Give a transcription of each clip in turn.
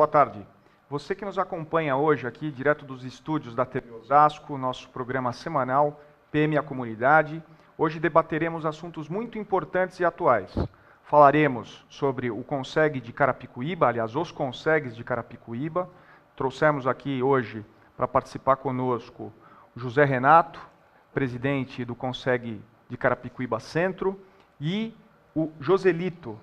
boa tarde. Você que nos acompanha hoje aqui, direto dos estúdios da TV Osasco, nosso programa semanal PM a Comunidade. Hoje debateremos assuntos muito importantes e atuais. Falaremos sobre o Conseg de Carapicuíba, aliás, os Consegs de Carapicuíba. Trouxemos aqui hoje para participar conosco o José Renato, presidente do Conseg de Carapicuíba Centro, e o Joselito,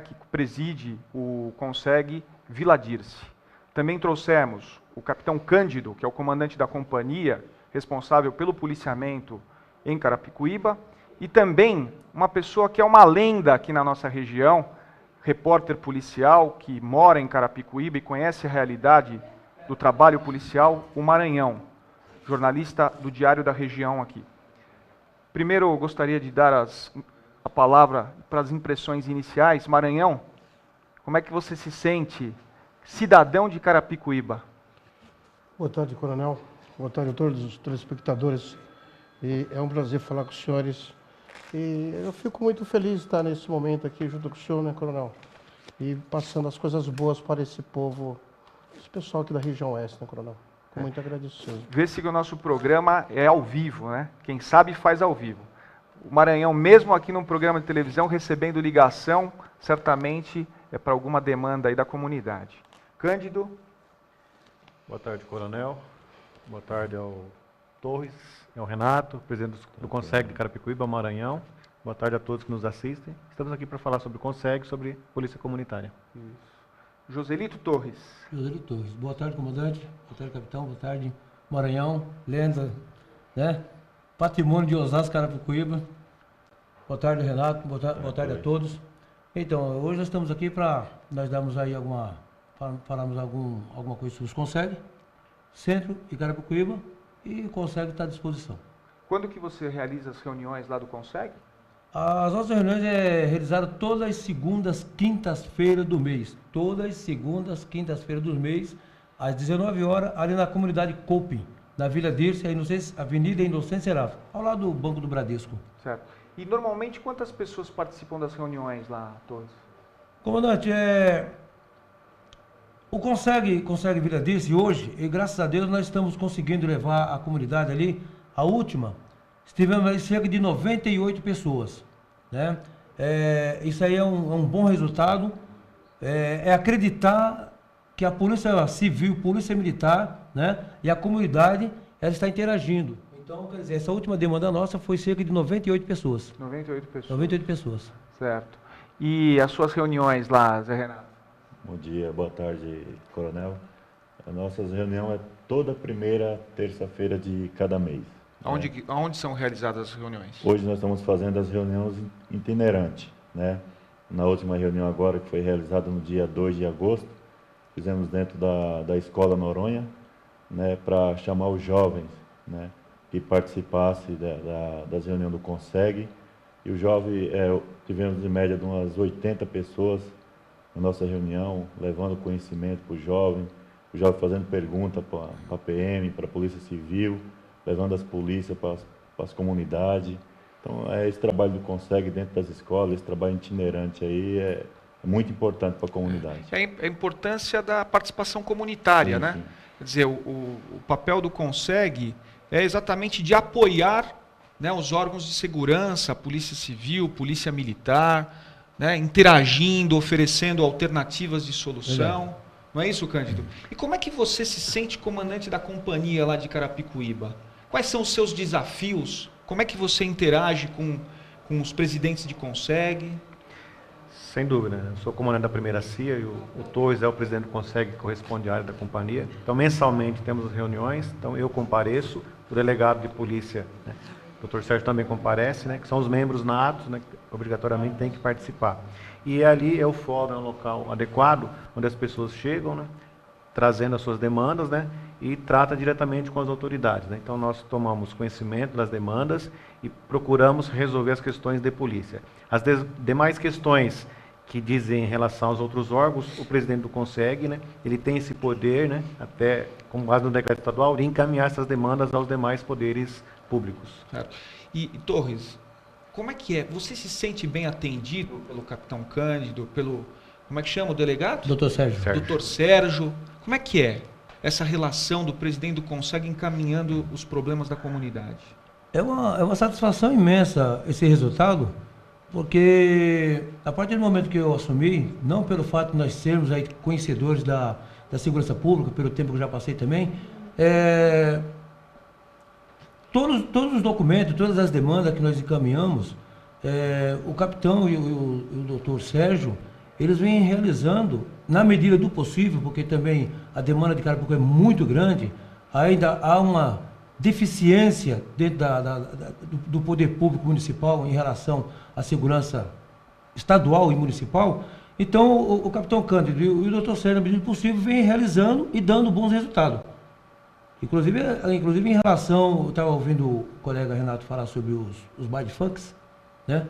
que preside o Conseg Vila Dirce. Também trouxemos o capitão Cândido, que é o comandante da companhia, responsável pelo policiamento em Carapicuíba, e também uma pessoa que é uma lenda aqui na nossa região, repórter policial, que mora em Carapicuíba e conhece a realidade do trabalho policial, o Maranhão, jornalista do Diário da Região aqui. Primeiro, eu gostaria de dar a palavra para as impressões iniciais. Maranhão, como é que você se sente cidadão de Carapicuíba? Boa tarde, coronel. Boa tarde a todos os telespectadores. E é um prazer falar com os senhores. E eu fico muito feliz de estar nesse momento aqui junto com o senhor, né, coronel? E passando as coisas boas para esse povo, esse pessoal aqui da região oeste, né, coronel? Muito agradecido. Vê-se que o nosso programa é ao vivo, né? Quem sabe faz ao vivo. O Maranhão, mesmo aqui num programa de televisão, recebendo ligação, certamente é para alguma demanda aí da comunidade. Cândido. Boa tarde, coronel. Boa tarde ao Torres, ao Renato, presidente do Conseg de Carapicuíba, Maranhão. Boa tarde a todos que nos assistem. Estamos aqui para falar sobre o Conseg, sobre polícia comunitária. Isso. Joselito Torres. Joselito Torres. Boa tarde, comandante. Boa tarde, capitão. Boa tarde, Maranhão, lenda, né? Patrimônio de Osasco, Carapicuíba. Boa tarde, Renato. Boa tarde a todos. Então, hoje nós estamos aqui para nós darmos aí falarmos alguma coisa sobre os Conseg, Centro e Carapicuíba, e o Conseg está à disposição. Quando que você realiza as reuniões lá do Conseg? As nossas reuniões é realizadas todas as segundas, quintas-feiras do mês. Todas as segundas, quintas-feiras do mês, às 19 horas, ali na comunidade Coping, na Vila Dirce, Avenida Inocêncio Serafim, ao lado do Banco do Bradesco. Certo. E normalmente quantas pessoas participam das reuniões lá, Torres? Comandante, o Conseg Vila Dirce hoje, e graças a Deus nós estamos conseguindo levar a comunidade ali, a última, estivemos ali cerca de 98 pessoas, né? Isso aí é um bom resultado, é acreditar que a Polícia Civil, Polícia Militar, né, e a comunidade, ela está interagindo. Então, quer dizer, essa última demanda nossa foi cerca de 98 pessoas. 98 pessoas. 98 pessoas. Certo. E as suas reuniões lá, Zé Renato? Bom dia, boa tarde, coronel. A nossa reunião é toda primeira terça-feira de cada mês. Onde são realizadas as reuniões? Hoje nós estamos fazendo as reuniões itinerantes, né? Na última reunião agora, que foi realizada no dia 2 de agosto, fizemos dentro da Escola Noronha, né, para chamar os jovens, né, que participassem das reuniões do Conseg. E o jovem, tivemos em média de umas 80 pessoas na nossa reunião, levando conhecimento para o jovem fazendo pergunta para a PM, para a Polícia Civil, levando as polícias para as comunidades. Então, esse trabalho do Conseg dentro das escolas, esse trabalho itinerante aí é muito importante para a comunidade. A importância da participação comunitária, sim, né? Sim. Quer dizer, o papel do Conseg é exatamente de apoiar, né, os órgãos de segurança, a Polícia Civil, Polícia Militar, né, interagindo, oferecendo alternativas de solução. Não é isso, Cândido? E como é que você se sente comandante da companhia lá de Carapicuíba? Quais são os seus desafios? Como é que você interage com os presidentes de Conseg? Sem dúvida, eu sou comandante da primeira CIA e o Torres é o presidente do Conseg, que corresponde à área da companhia. Então, mensalmente temos as reuniões, então eu compareço, o delegado de polícia, né, o Dr. Sérgio também comparece, né, que são os membros natos, né, que obrigatoriamente têm que participar. E ali é o fórum, é um local adequado, onde as pessoas chegam, né, trazendo as suas demandas, né, e trata diretamente com as autoridades, né. Então nós tomamos conhecimento das demandas e procuramos resolver as questões de polícia. As demais questões que dizem em relação aos outros órgãos, o presidente do Conseg, né, ele tem esse poder, né, até com base no decreto estadual, de encaminhar essas demandas aos demais poderes públicos. Certo. E Torres, como é que é? Você se sente bem atendido pelo capitão Cândido, pelo Como é que chama o delegado? Doutor Sérgio. Doutor Sérgio. Como é que é essa relação do presidente do Conseg encaminhando os problemas da comunidade? É uma satisfação imensa esse resultado, porque a partir do momento que eu assumi, não pelo fato de nós sermos aí conhecedores da segurança pública, pelo tempo que eu já passei também, todos os documentos, todas as demandas que nós encaminhamos, o capitão e o doutor Sérgio, eles vêm realizando, na medida do possível, porque também a demanda de carga pública é muito grande, ainda há uma deficiência dentro do poder público municipal em relação à segurança estadual e municipal. Então, o capitão Cândido e o doutor Sérgio, na medida do possível, vêm realizando e dando bons resultados. Inclusive em relação, eu estava ouvindo o colega Renato falar sobre os baile funks, né?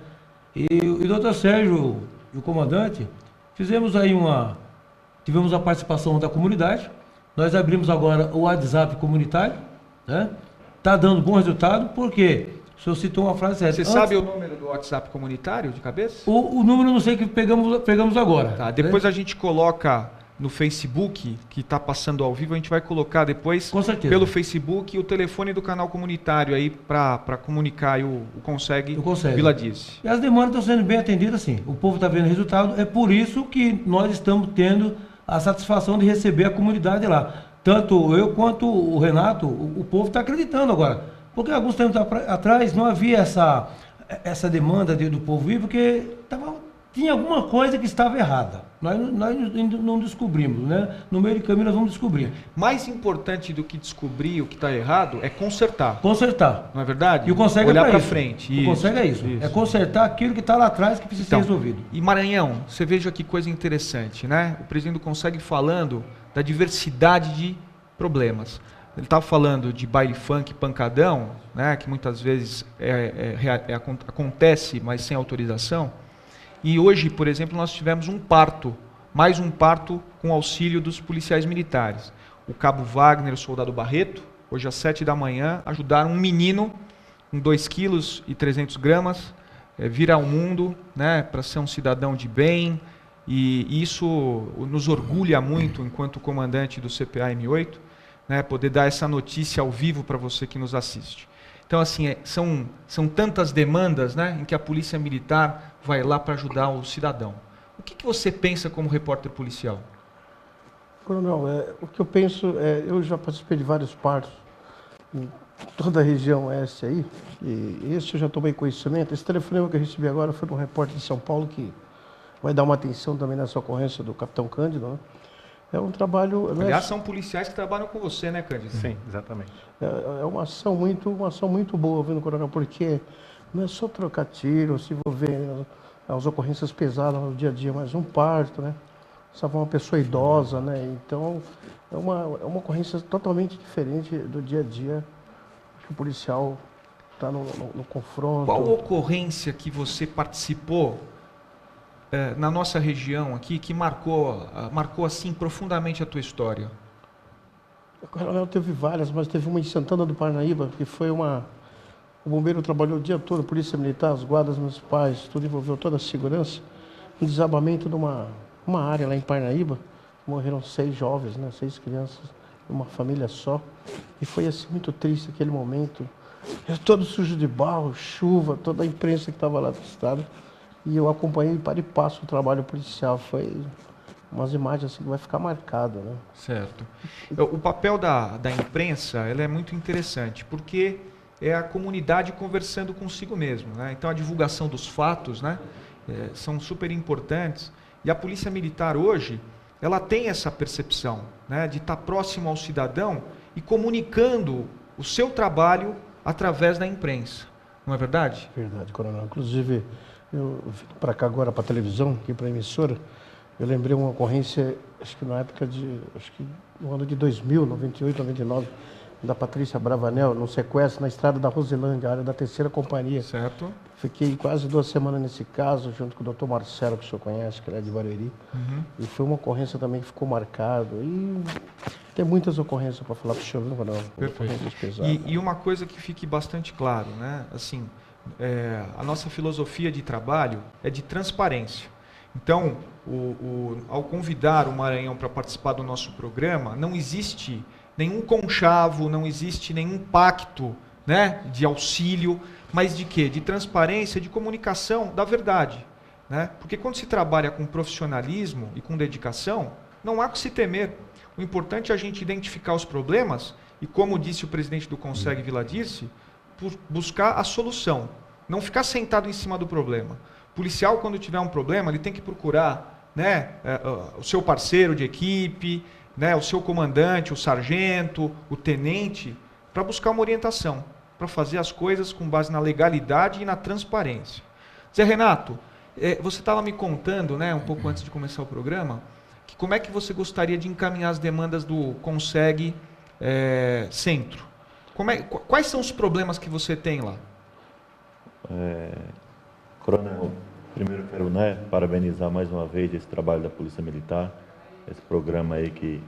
E o doutor Sérgio e o comandante, tivemos a participação da comunidade, nós abrimos agora o WhatsApp comunitário, né? Está dando bom resultado, porque o senhor citou uma frase certa. Você sabe o número do WhatsApp comunitário de cabeça? O número não sei que pegamos agora. Tá, depois a gente coloca no Facebook, que está passando ao vivo, a gente vai colocar depois Com certeza. pelo Facebook o telefone do canal comunitário aí para comunicar aí o Conseg Vila Diz. E as demandas estão sendo bem atendidas, sim. O povo está vendo resultado, é por isso que nós estamos tendo a satisfação de receber a comunidade lá. Tanto eu quanto o Renato, o povo está acreditando agora. Porque alguns tempos atrás não havia essa demanda do povo vir, porque tinha alguma coisa que estava errada. Nós ainda não descobrimos, né? No meio do caminho nós vamos descobrir. Mais importante do que descobrir o que está errado é consertar. Consertar. Não é verdade? E o Conseg olhar para isso. frente. O Conseg é isso. É consertar aquilo que está lá atrás que precisa ser resolvido. E Maranhão, você veja que coisa interessante, né? O presidente do Conseg falando da diversidade de problemas. Ele estava falando de baile funk, pancadão, né? Que muitas vezes acontece, mas sem autorização. E hoje, por exemplo, nós tivemos mais um parto com auxílio dos policiais militares. O cabo Wagner e o soldado Barreto, hoje às 7 da manhã, ajudaram um menino com 2,3 kg, vir ao mundo, né, para ser um cidadão de bem. E isso nos orgulha muito, enquanto comandante do CPA M8, né, poder dar essa notícia ao vivo para você que nos assiste. Então, assim, são tantas demandas, né, em que a polícia militar vai lá para ajudar o cidadão. O que você pensa como repórter policial? Coronel, o que eu penso eu já participei de vários partos em toda a região oeste aí, e esse eu já tomei conhecimento. Esse telefonema que eu recebi agora foi de um repórter de São Paulo que vai dar uma atenção também nessa ocorrência do capitão Cândido, né? É um trabalho... Aliás, são policiais que trabalham com você, né, Cândido? Sim, exatamente. É uma ação muito boa, viu, Coronel, porque não é só trocar tiro, se envolver as ocorrências pesadas no dia a dia, mas um parto, né? Salvar uma pessoa idosa, né? Então, é uma ocorrência totalmente diferente do dia a dia que o policial está no confronto. Qual ocorrência que você participou na nossa região aqui que marcou assim profundamente a tua história? O Coronel teve várias, mas teve uma em Santana do Parnaíba, que foi o bombeiro trabalhou o dia todo, a polícia militar, as guardas municipais, tudo envolveu toda a segurança. Um desabamento de uma área lá em Parnaíba, morreram 6 jovens, né, 6 crianças, uma família só. E foi assim muito triste aquele momento. Todo sujo de barro, chuva, toda a imprensa que estava lá do estado. E eu acompanhei para e passo o trabalho policial. Foi umas imagens assim que vai ficar marcado, né? Certo. O papel da imprensa, ela é muito interessante, porque é a comunidade conversando consigo mesmo, né? Então a divulgação dos fatos, né, são super importantes. E a Polícia Militar hoje, ela tem essa percepção, né, de estar próximo ao cidadão e comunicando o seu trabalho através da imprensa. Não é verdade? Verdade, Coronel. Inclusive, eu vim para cá agora, para a televisão, aqui para a emissora, eu lembrei uma ocorrência, acho que no ano de 2000, 98, 99, da Patrícia Bravanel, num sequestro na estrada da Roselândia, área da 3ª Companhia. Certo. Fiquei quase 2 semanas nesse caso, junto com o Dr. Marcelo, que o senhor conhece, que ele é de Barueri. Uhum. E foi uma ocorrência também que ficou marcado. E tem muitas ocorrências para falar para o senhor, não? Perfeito. E uma coisa que fique bastante claro, né? Assim, a nossa filosofia de trabalho é de transparência. Então, ao convidar o Maranhão para participar do nosso programa, não existe nenhum conchavo, não existe nenhum pacto, né, de auxílio, mas de quê? De transparência, de comunicação da verdade. Né? Porque quando se trabalha com profissionalismo e com dedicação, não há o que se temer. O importante é a gente identificar os problemas e, como disse o presidente do Conseg, Vila Dirce, buscar a solução. Não ficar sentado em cima do problema. O policial, quando tiver um problema, ele tem que procurar, né, o seu parceiro de equipe, né, o seu comandante, o sargento, o tenente, para buscar uma orientação, para fazer as coisas com base na legalidade e na transparência. Zé Renato, você estava me contando, né, um pouco antes de começar o programa, que como é que você gostaria de encaminhar as demandas do Conseg Centro. Quais são os problemas que você tem lá? Coronel, primeiro quero, né, parabenizar mais uma vez esse trabalho da Polícia Militar, esse programa aí que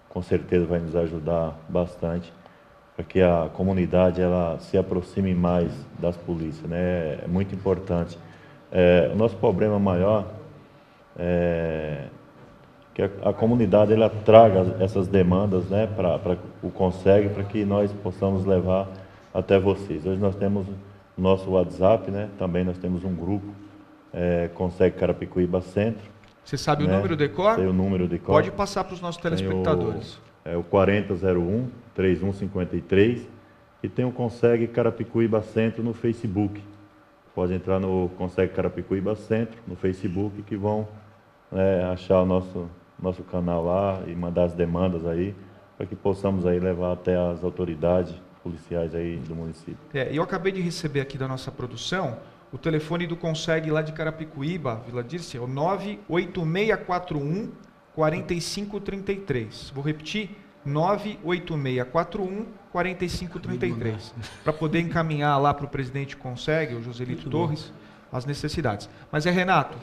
com certeza vai nos ajudar bastante para que a comunidade ela se aproxime mais das polícias, né? É muito importante. O nosso problema maior é que a comunidade ela traga essas demandas, né, para o Conseg, para que nós possamos levar até vocês. Hoje nós temos o nosso WhatsApp, né? Também nós temos um grupo, Conseg Carapicuíba Centro. Você sabe, né, o número de cor? Sei o número de cor. Pode passar para os nossos telespectadores. O 4001-3153 e tem o Conseg Carapicuíba Centro no Facebook. Pode entrar no Conseg Carapicuíba Centro no Facebook que vão achar o nosso canal lá e mandar as demandas aí para que possamos aí levar até as autoridades policiais aí do município. Eu acabei de receber aqui da nossa produção o telefone do Conseg lá de Carapicuíba, Vila Dirce, é o 98641 4533. Vou repetir, 98641 4533, para poder encaminhar lá para o presidente Conseg, o Joselito Torres, as necessidades. Mas Renato,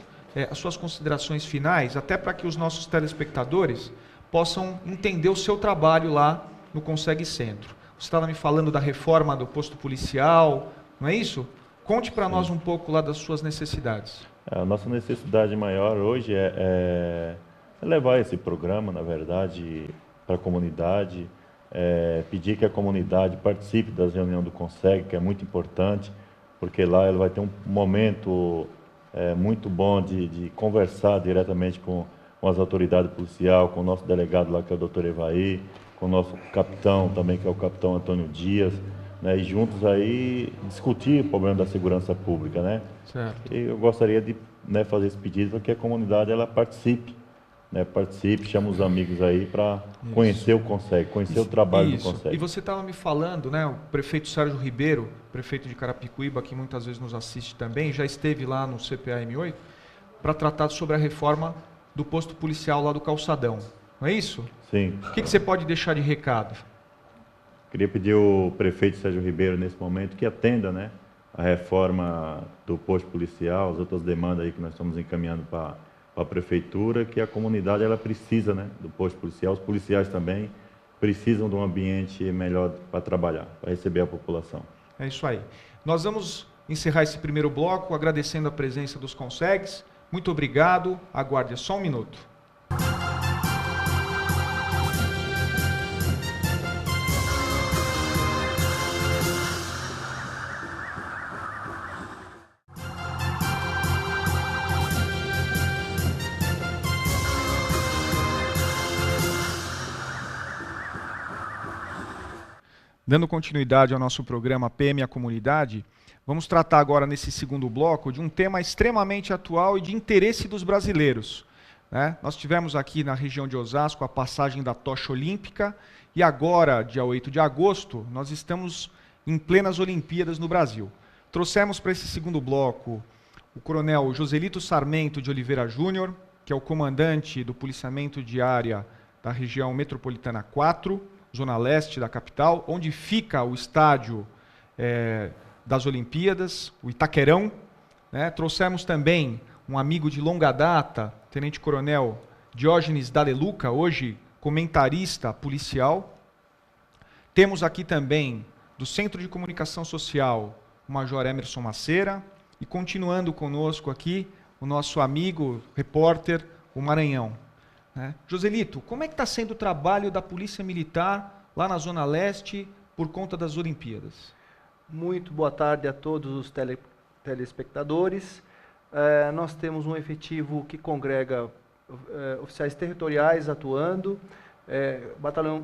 as suas considerações finais, até para que os nossos telespectadores possam entender o seu trabalho lá no Conseg Centro. Você estava me falando da reforma do posto policial, não é isso? Conte para nós um pouco lá das suas necessidades. A nossa necessidade maior hoje é levar esse programa, na verdade, para a comunidade, pedir que a comunidade participe das reuniões do Conseg, que é muito importante, porque lá ela vai ter um momento muito bom de conversar diretamente com as autoridades policiais, com o nosso delegado lá, que é o Dr. Evaí, com o nosso capitão também, que é o capitão Antônio Dias, né, e juntos aí discutir o problema da segurança pública, né? Certo. E eu gostaria de fazer esse pedido para que a comunidade ela participe, chama os amigos aí para conhecer o Conseg, conhecer o trabalho do Conseg. E você estava me falando, né, o prefeito Sérgio Ribeiro, prefeito de Carapicuíba, que muitas vezes nos assiste também, já esteve lá no CPAM8 para tratar sobre a reforma do posto policial lá do Calçadão. Não é isso? Sim. O que você pode deixar de recado? Queria pedir ao prefeito Sérgio Ribeiro, nesse momento, que atenda, né, a reforma do posto policial, as outras demandas aí que nós estamos encaminhando para a prefeitura, que a comunidade ela precisa, né, do posto policial. Os policiais também precisam de um ambiente melhor para trabalhar, para receber a população. É isso aí. Nós vamos encerrar esse primeiro bloco agradecendo a presença dos Consegs. Muito obrigado. Aguarde só um minuto. Dando continuidade ao nosso programa PM e a Comunidade, vamos tratar agora nesse segundo bloco de um tema extremamente atual e de interesse dos brasileiros. Né? Nós tivemos aqui na região de Osasco a passagem da tocha olímpica e agora, dia 8 de agosto, nós estamos em plenas Olimpíadas no Brasil. Trouxemos para esse segundo bloco o coronel Joselito Sarmento de Oliveira Júnior, que é o comandante do policiamento de área da região metropolitana 4, Zona Leste da capital, onde fica o estádio das Olimpíadas, o Itaquerão. Né? Trouxemos também um amigo de longa data, tenente-coronel Diógenes Daleluca, hoje comentarista policial. Temos aqui também, do Centro de Comunicação Social, o Major Emerson Macera, e continuando conosco aqui, o nosso amigo, repórter, o Maranhão. Né? Joselito, como é que está sendo o trabalho da Polícia Militar lá na Zona Leste por conta das Olimpíadas? Muito boa tarde a todos os telespectadores. Nós temos um efetivo que congrega oficiais territoriais atuando,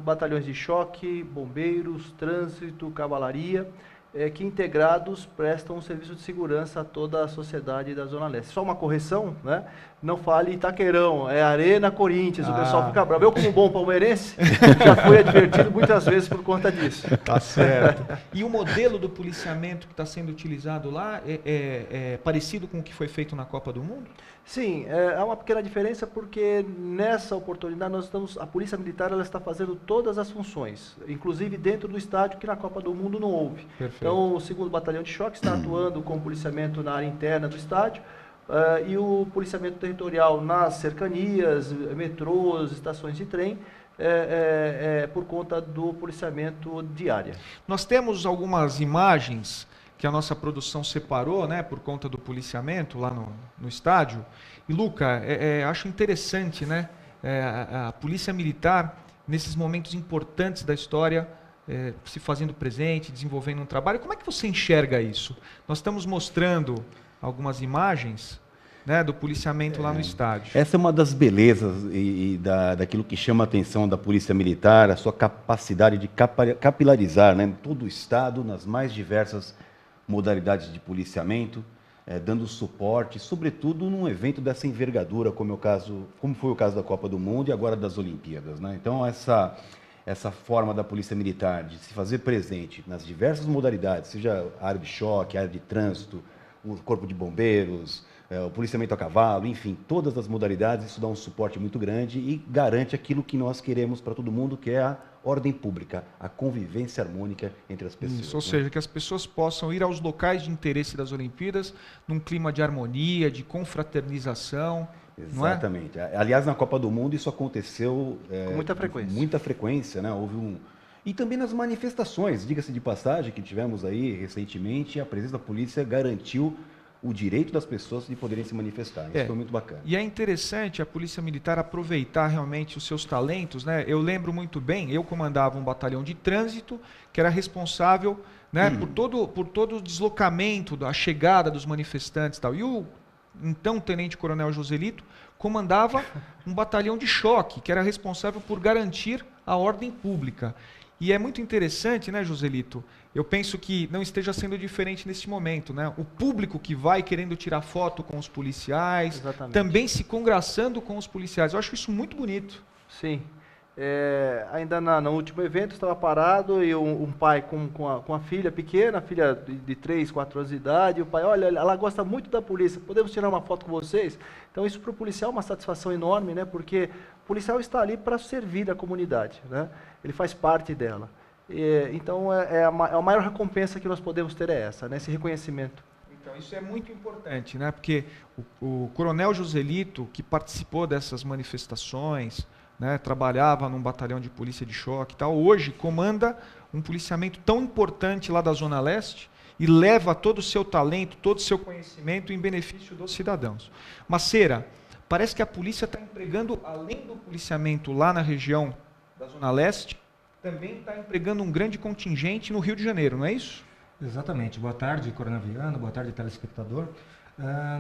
batalhões de choque, bombeiros, trânsito, cavalaria, que integrados prestam um serviço de segurança a toda a sociedade da Zona Leste. Só uma correção, né? Não fale Itaquerão, é Arena Corinthians, o pessoal fica bravo. Eu, como bom palmeirense, já fui advertido muitas vezes por conta disso. Tá certo. E o modelo do policiamento que está sendo utilizado lá é parecido com o que foi feito na Copa do Mundo? Sim, há uma pequena diferença porque nessa oportunidade a Polícia Militar ela está fazendo todas as funções, inclusive dentro do estádio, que na Copa do Mundo não houve. Perfeito. Então o 2º Batalhão de Choque está atuando com policiamento na área interna do estádio e o policiamento territorial nas cercanias, metrôs, estações de trem, por conta do policiamento de área. Nós temos algumas imagens que a nossa produção separou, né, por conta do policiamento lá no estádio. E, Luca, acho interessante, né, a Polícia Militar, nesses momentos importantes da história, se fazendo presente, desenvolvendo um trabalho. Como é que você enxerga isso? Nós estamos mostrando algumas imagens, né, do policiamento lá no estádio. Essa é uma das belezas daquilo que chama a atenção da Polícia Militar, a sua capacidade de capilarizar, né, todo o Estado, nas mais diversas modalidades de policiamento, dando suporte, sobretudo num evento dessa envergadura, como foi o caso da Copa do Mundo e agora das Olimpíadas, né? Então, essa forma da Polícia Militar de se fazer presente nas diversas modalidades, seja a área de choque, a área de trânsito, o Corpo de Bombeiros, o policiamento a cavalo, enfim, todas as modalidades, isso dá um suporte muito grande e garante aquilo que nós queremos para todo mundo, que é a ordem pública, a convivência harmônica entre as pessoas. Isso, ou seja, que as pessoas possam ir aos locais de interesse das Olimpíadas num clima de harmonia, de confraternização. Exatamente. Não é? Aliás, na Copa do Mundo isso aconteceu com muita frequência. Muita frequência, né? Houve E também nas manifestações, diga-se de passagem, que tivemos aí recentemente, a presença da polícia garantiu o direito das pessoas de poderem se manifestar. Isso foi muito bacana. E é interessante a Polícia Militar aproveitar realmente os seus talentos, né? Eu lembro muito bem, eu comandava um batalhão de trânsito, que era responsável, né, por todo o deslocamento, a chegada dos manifestantes e tal. E o então Tenente-Coronel Joselito comandava um batalhão de choque, que era responsável por garantir a ordem pública. E é muito interessante, né, Joselito? Eu penso que não esteja sendo diferente nesse momento, né? O público que vai querendo tirar foto com os policiais, exatamente, também se congraçando com os policiais. Eu acho isso muito bonito. Sim. Ainda no último evento estava parado e um pai com a filha pequena, filha de 3, 4 anos de idade, e o pai, olha, ela gosta muito da polícia, podemos tirar uma foto com vocês? Então isso para o policial é uma satisfação enorme, né? Porque o policial está ali para servir a comunidade, né? Ele faz parte dela. Então a maior recompensa que nós podemos ter é essa, né? Esse reconhecimento. Então isso é muito importante, né? Porque o Coronel Joselito, que participou dessas manifestações, né, trabalhava num batalhão de polícia de choque e tal, hoje comanda um policiamento tão importante lá da Zona Leste e leva todo o seu talento, todo o seu conhecimento em benefício dos cidadãos. Maceira, parece que a polícia está empregando, além do policiamento lá na região da Zona Leste, também está empregando um grande contingente no Rio de Janeiro, não é isso? Exatamente. Boa tarde, Coronel Viana, boa tarde, telespectador.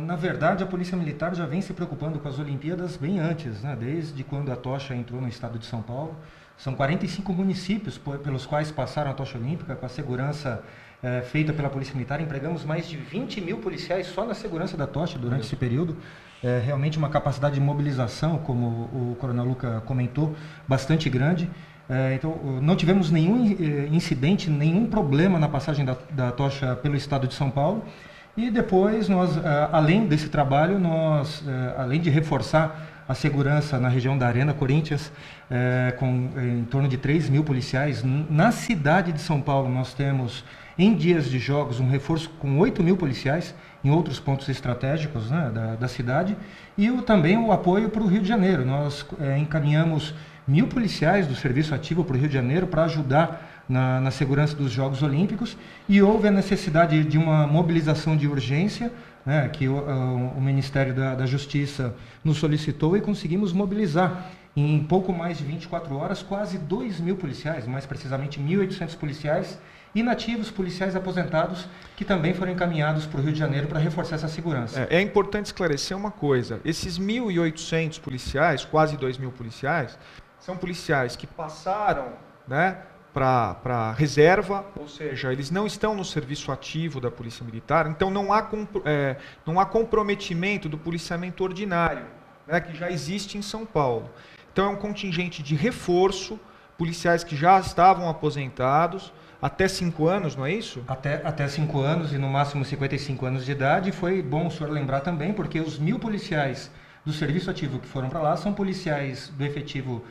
Na verdade, a Polícia Militar já vem se preocupando com as Olimpíadas bem antes, né? Desde quando a tocha entrou no estado de São Paulo. São 45 municípios pelos quais passaram a tocha olímpica, com a segurança feita pela Polícia Militar. Empregamos mais de 20 mil policiais só na segurança da tocha durante esse período. Realmente uma capacidade de mobilização, como o Coronel Luca comentou, bastante grande. Então, não tivemos nenhum incidente, nenhum problema na passagem da tocha pelo estado de São Paulo. E depois, nós, além desse trabalho, além de reforçar a segurança na região da Arena Corinthians, em torno de 3 mil policiais, na cidade de São Paulo nós temos, em dias de jogos, um reforço com 8 mil policiais em outros pontos estratégicos, né, da cidade, e também o apoio para o Rio de Janeiro. Nós encaminhamos 1.000 policiais do serviço ativo para o Rio de Janeiro para ajudar na segurança dos Jogos Olímpicos, e houve a necessidade de uma mobilização de urgência né, que o Ministério da Justiça nos solicitou e conseguimos mobilizar em pouco mais de 24 horas quase 2.000 policiais, mais precisamente 1.800 policiais inativos, policiais aposentados, que também foram encaminhados para o Rio de Janeiro para reforçar essa segurança. É importante esclarecer uma coisa, esses 1.800 policiais, quase 2.000 policiais, são policiais que passaram, né, para reserva, ou seja, eles não estão no serviço ativo da Polícia Militar, então não há comprometimento do policiamento ordinário, né, que já existe em São Paulo. Então é um contingente de reforço, policiais que já estavam aposentados, até 5 anos, não é isso? Até 5 anos e no máximo 55 anos de idade. Foi bom o senhor lembrar também, porque os 1.000 policiais do serviço ativo que foram para lá são policiais do efetivo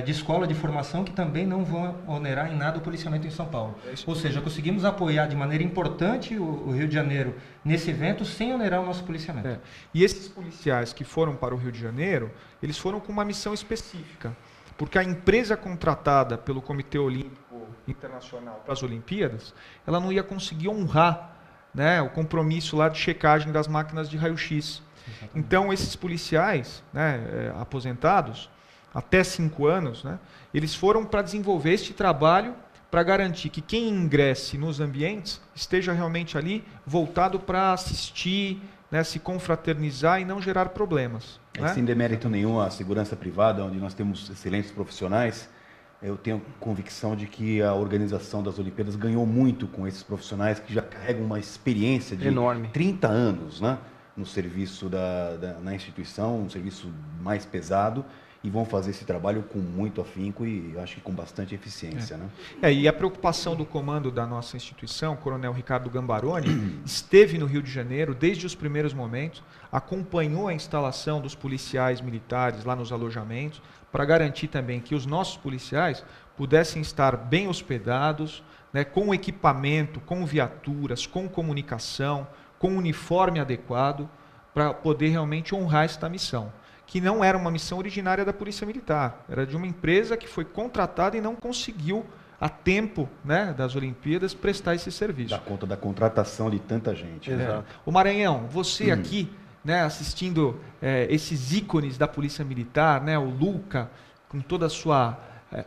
de escola de formação que também não vão onerar em nada o policiamento em São Paulo. Ou seja, conseguimos apoiar de maneira importante o Rio de Janeiro nesse evento sem onerar o nosso policiamento. E esses policiais que foram para o Rio de Janeiro, eles foram com uma missão específica, porque a empresa contratada pelo Comitê Olímpico Internacional para as Olimpíadas, ela não ia conseguir honrar, né, o compromisso lá de checagem das máquinas de raio-x. Então, esses policiais, né, aposentados, até 5 anos, né, eles foram para desenvolver este trabalho para garantir que quem ingresse nos ambientes esteja realmente ali voltado para assistir, né, se confraternizar e não gerar problemas. Né? Sem demérito nenhum à segurança privada, onde nós temos excelentes profissionais, eu tenho convicção de que a organização das Olimpíadas ganhou muito com esses profissionais que já carregam uma experiência de enorme. 30 anos, né, no serviço na instituição, um serviço mais pesado, e vão fazer esse trabalho com muito afinco e acho que com bastante eficiência. Né? E a preocupação do comando da nossa instituição, o Coronel Ricardo Gambaroni, esteve no Rio de Janeiro desde os primeiros momentos, acompanhou a instalação dos policiais militares lá nos alojamentos, para garantir também que os nossos policiais pudessem estar bem hospedados, né, com equipamento, com viaturas, com comunicação, com uniforme adequado, para poder realmente honrar esta missão, que não era uma missão originária da Polícia Militar, era de uma empresa que foi contratada e não conseguiu, a tempo, né, das Olimpíadas, prestar esse serviço. Dá conta da contratação de tanta gente. Né? O Maranhão, você aqui, né, assistindo esses ícones da Polícia Militar, né, o Luca, com toda a sua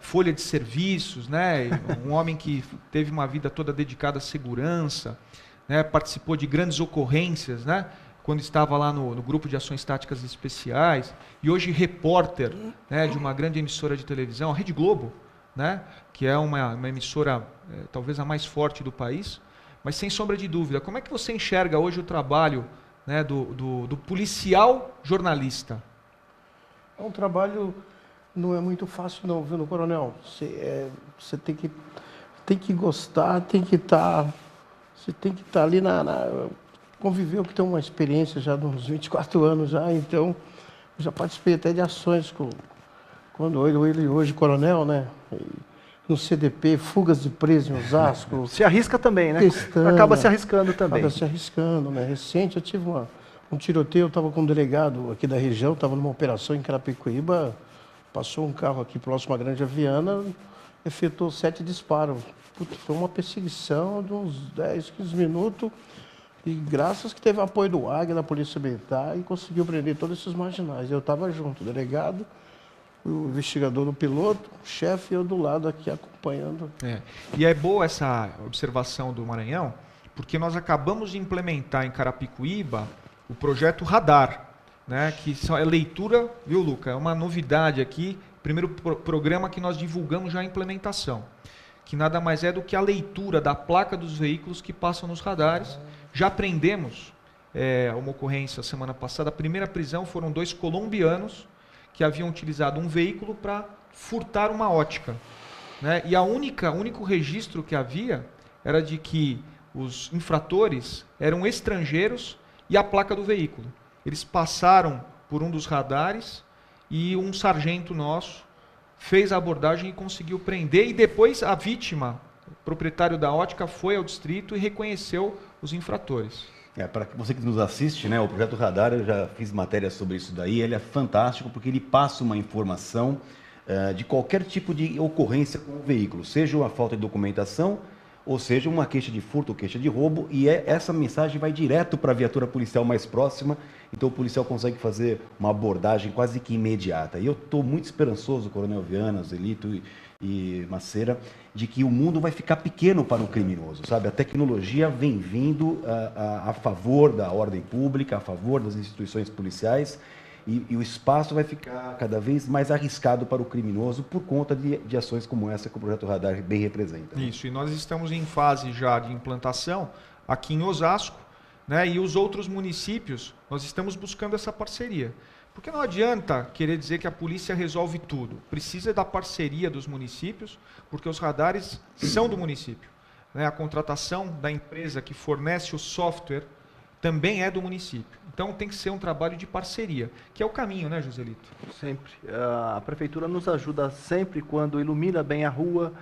folha de serviços, né, um homem que teve uma vida toda dedicada à segurança, né, participou de grandes ocorrências, né, quando estava lá no Grupo de Ações Táticas Especiais, e hoje repórter, né, de uma grande emissora de televisão, a Rede Globo, né, que é uma emissora talvez a mais forte do país, mas sem sombra de dúvida, como é que você enxerga hoje o trabalho, né, do policial jornalista? É um trabalho, não é muito fácil não, viu, Coronel? Você tem que gostar, tem que estar ali conviveu, que tem uma experiência já de uns 24 anos já, então já participei até de ações quando ele hoje coronel, né? No CDP, fugas de preso em Osasco. Se arrisca também, né? Testando, acaba se arriscando também. Acaba se arriscando, né? Recente eu tive um tiroteio, eu estava com um delegado aqui da região, estava numa operação em Carapicuíba, passou um carro aqui próximo à Grande Aviana, efetuou 7 disparos. Putz, foi uma perseguição de uns 10, 15 minutos, e graças que teve apoio do Águia, da Polícia Militar, e conseguiu prender todos esses marginais. Eu estava junto, o delegado, o investigador do piloto, o chefe e eu do lado aqui acompanhando. E é boa essa observação do Maranhão, porque nós acabamos de implementar em Carapicuíba o projeto Radar, né, que é leitura, viu, Luca? É uma novidade aqui, primeiro programa que nós divulgamos já a implementação, que nada mais é do que a leitura da placa dos veículos que passam nos radares. Já prendemos uma ocorrência semana passada, a primeira prisão foram 2 colombianos que haviam utilizado um veículo para furtar uma ótica, né? E o único registro que havia era de que os infratores eram estrangeiros e a placa do veículo. Eles passaram por um dos radares e um sargento nosso fez a abordagem e conseguiu prender, e depois a vítima, o proprietário da ótica, foi ao distrito e reconheceu os infratores. Para você que nos assiste, né, o Projeto Radar, eu já fiz matéria sobre isso daí, ele é fantástico porque ele passa uma informação de qualquer tipo de ocorrência com o veículo, seja uma falta de documentação ou seja, uma queixa de furto ou queixa de roubo, e essa mensagem vai direto para a viatura policial mais próxima, então o policial consegue fazer uma abordagem quase que imediata. E eu estou muito esperançoso, Coronel Viana, Zelito e Macera, de que o mundo vai ficar pequeno para o criminoso, sabe? A tecnologia vem vindo a favor da ordem pública, a favor das instituições policiais, e o espaço vai ficar cada vez mais arriscado para o criminoso por conta de ações como essa que o Projeto Radar bem representa. Isso, e nós estamos em fase já de implantação aqui em Osasco, né, e os outros municípios, nós estamos buscando essa parceria. Porque não adianta querer dizer que a polícia resolve tudo. Precisa da parceria dos municípios, porque os radares são do município, né? A contratação da empresa que fornece o software também é do município. Então tem que ser um trabalho de parceria, que é o caminho, né, Joselito? Sempre. A prefeitura nos ajuda sempre quando ilumina bem a rua,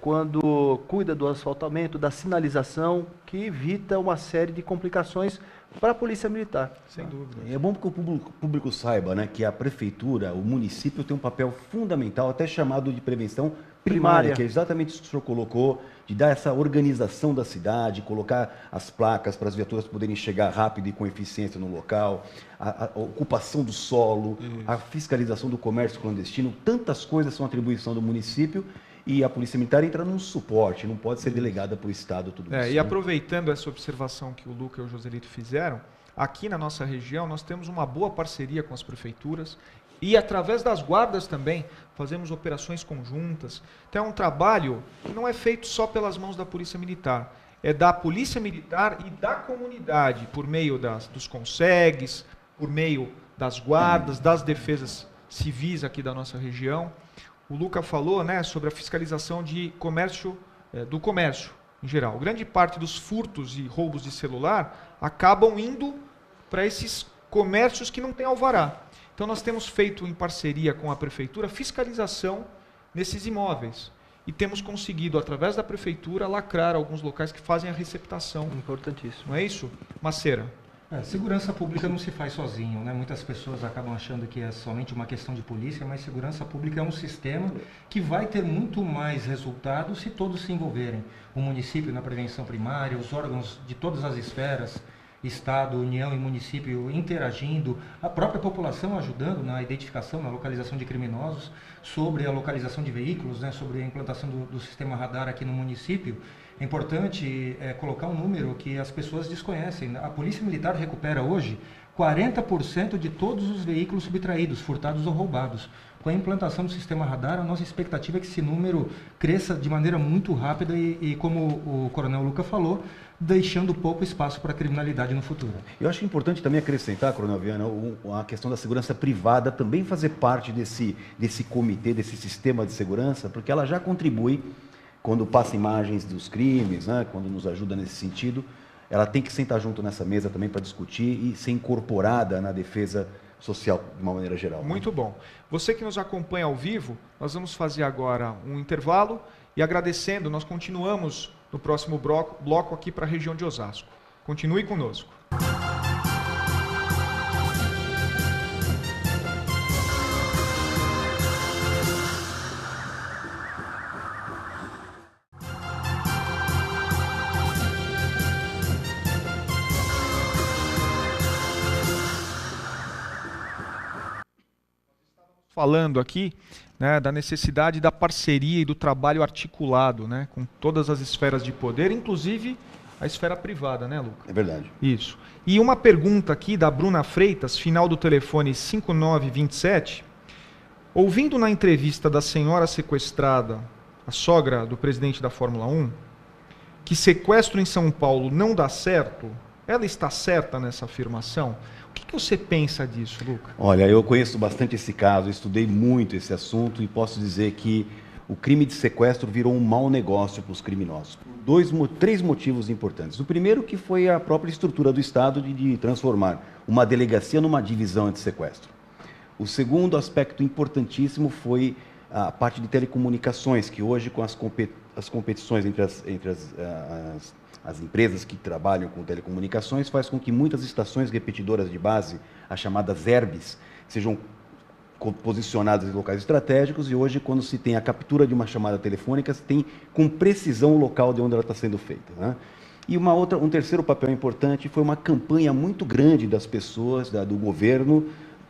quando cuida do asfaltamento, da sinalização, que evita uma série de complicações para a Polícia Militar. Sem dúvida. É bom que o público saiba, né, que a prefeitura, o município tem um papel fundamental, até chamado de prevenção primária, que é exatamente isso que o senhor colocou, de dar essa organização da cidade, colocar as placas para as viaturas poderem chegar rápido e com eficiência no local, a ocupação do solo, a fiscalização do comércio clandestino, tantas coisas são atribuição do município. E a Polícia Militar entra num suporte, não pode ser delegada para o Estado tudo isso. E aproveitando essa observação que o Luca e o Joselito fizeram, aqui na nossa região nós temos uma boa parceria com as prefeituras e através das guardas também fazemos operações conjuntas. Então é um trabalho que não é feito só pelas mãos da Polícia Militar, é da Polícia Militar e da comunidade, por meio dos consegues, por meio das guardas, das defesas civis aqui da nossa região. O Luca falou, né, sobre a fiscalização de comércio, do comércio em geral. Grande parte dos furtos e roubos de celular acabam indo para esses comércios que não têm alvará. Então nós temos feito em parceria com a prefeitura fiscalização nesses imóveis. E temos conseguido, através da prefeitura, lacrar alguns locais que fazem a receptação. Importantíssimo. Não é isso, Macera? Segurança pública não se faz sozinho, né? Muitas pessoas acabam achando que é somente uma questão de polícia, mas segurança pública é um sistema que vai ter muito mais resultado se todos se envolverem. O município na prevenção primária, os órgãos de todas as esferas, Estado, União e município interagindo, a própria população ajudando na identificação, na localização de criminosos, sobre a localização de veículos, né? Sobre a implantação do sistema radar aqui no município. É importante colocar um número que as pessoas desconhecem. A Polícia Militar recupera hoje 40% de todos os veículos subtraídos, furtados ou roubados. Com a implantação do sistema radar, a nossa expectativa é que esse número cresça de maneira muito rápida e como o Coronel Luca falou, deixando pouco espaço para a criminalidade no futuro. Eu acho importante também acrescentar, Coronel Viana, a questão da segurança privada também fazer parte desse comitê, desse sistema de segurança, porque ela já contribui quando passa imagens dos crimes, né, quando nos ajuda nesse sentido. Ela tem que sentar junto nessa mesa também para discutir e ser incorporada na defesa social de uma maneira geral. Muito bom. Você que nos acompanha ao vivo, nós vamos fazer agora um intervalo e agradecendo, nós continuamos no próximo bloco aqui para a região de Osasco. Continue conosco. Falando aqui, né, da necessidade da parceria e do trabalho articulado, né, com todas as esferas de poder, inclusive a esfera privada, né, Luca? É verdade. Isso. E uma pergunta aqui da Bruna Freitas, final do telefone 5927. Ouvindo na entrevista da senhora sequestrada, a sogra do presidente da Fórmula 1, que sequestro em São Paulo não dá certo, ela está certa nessa afirmação? O que você pensa disso, Luca? Olha, eu conheço bastante esse caso, estudei muito esse assunto e posso dizer que o crime de sequestro virou um mau negócio para os criminosos. Por três motivos importantes. O primeiro que foi a própria estrutura do Estado de transformar uma delegacia numa divisão de sequestro. O segundo aspecto importantíssimo foi a parte de telecomunicações, que hoje com as competições entre as empresas que trabalham com telecomunicações faz com que muitas estações repetidoras de base, as chamadas ERBs, sejam posicionadas em locais estratégicos, e hoje, quando se tem a captura de uma chamada telefônica, se tem com precisão o local de onde ela está sendo feita, né? E um terceiro papel importante foi uma campanha muito grande das pessoas, do governo,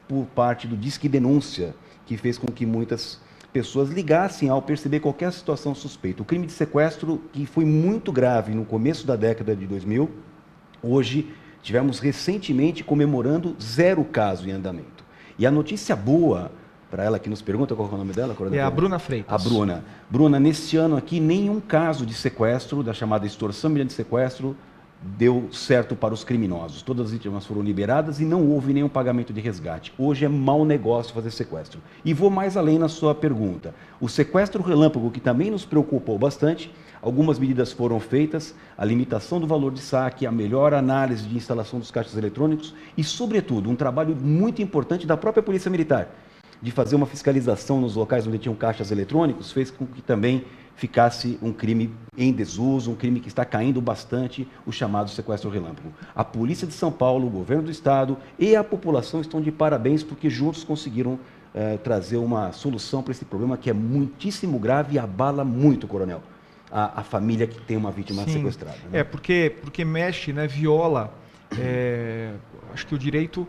por parte do Disque Denúncia, que fez com que muitas pessoas ligassem ao perceber qualquer situação suspeita. O crime de sequestro, que foi muito grave no começo da década de 2000, hoje tivemos recentemente comemorando 0 caso em andamento. E a notícia boa, para ela que nos pergunta qual é o nome dela? É a Bruna Freitas. A Bruna. Bruna, neste ano aqui, nenhum caso de sequestro, da chamada extorsão mediante sequestro, deu certo para os criminosos. Todas as vítimas foram liberadas e não houve nenhum pagamento de resgate. Hoje é mau negócio fazer sequestro. E vou mais além na sua pergunta. O sequestro relâmpago, que também nos preocupou bastante, algumas medidas foram feitas, a limitação do valor de saque, a melhor análise de instalação dos caixas eletrônicos e, sobretudo, um trabalho muito importante da própria Polícia Militar, de fazer uma fiscalização nos locais onde tinham caixas eletrônicos, fez com que também ficasse um crime em desuso, um crime que está caindo bastante, o chamado sequestro relâmpago. A Polícia de São Paulo, o Governo do Estado e a população estão de parabéns porque juntos conseguiram trazer uma solução para esse problema que é muitíssimo grave e abala muito, Coronel, a família que tem uma vítima sequestrada. Né? Porque mexe, né, viola, acho que o direito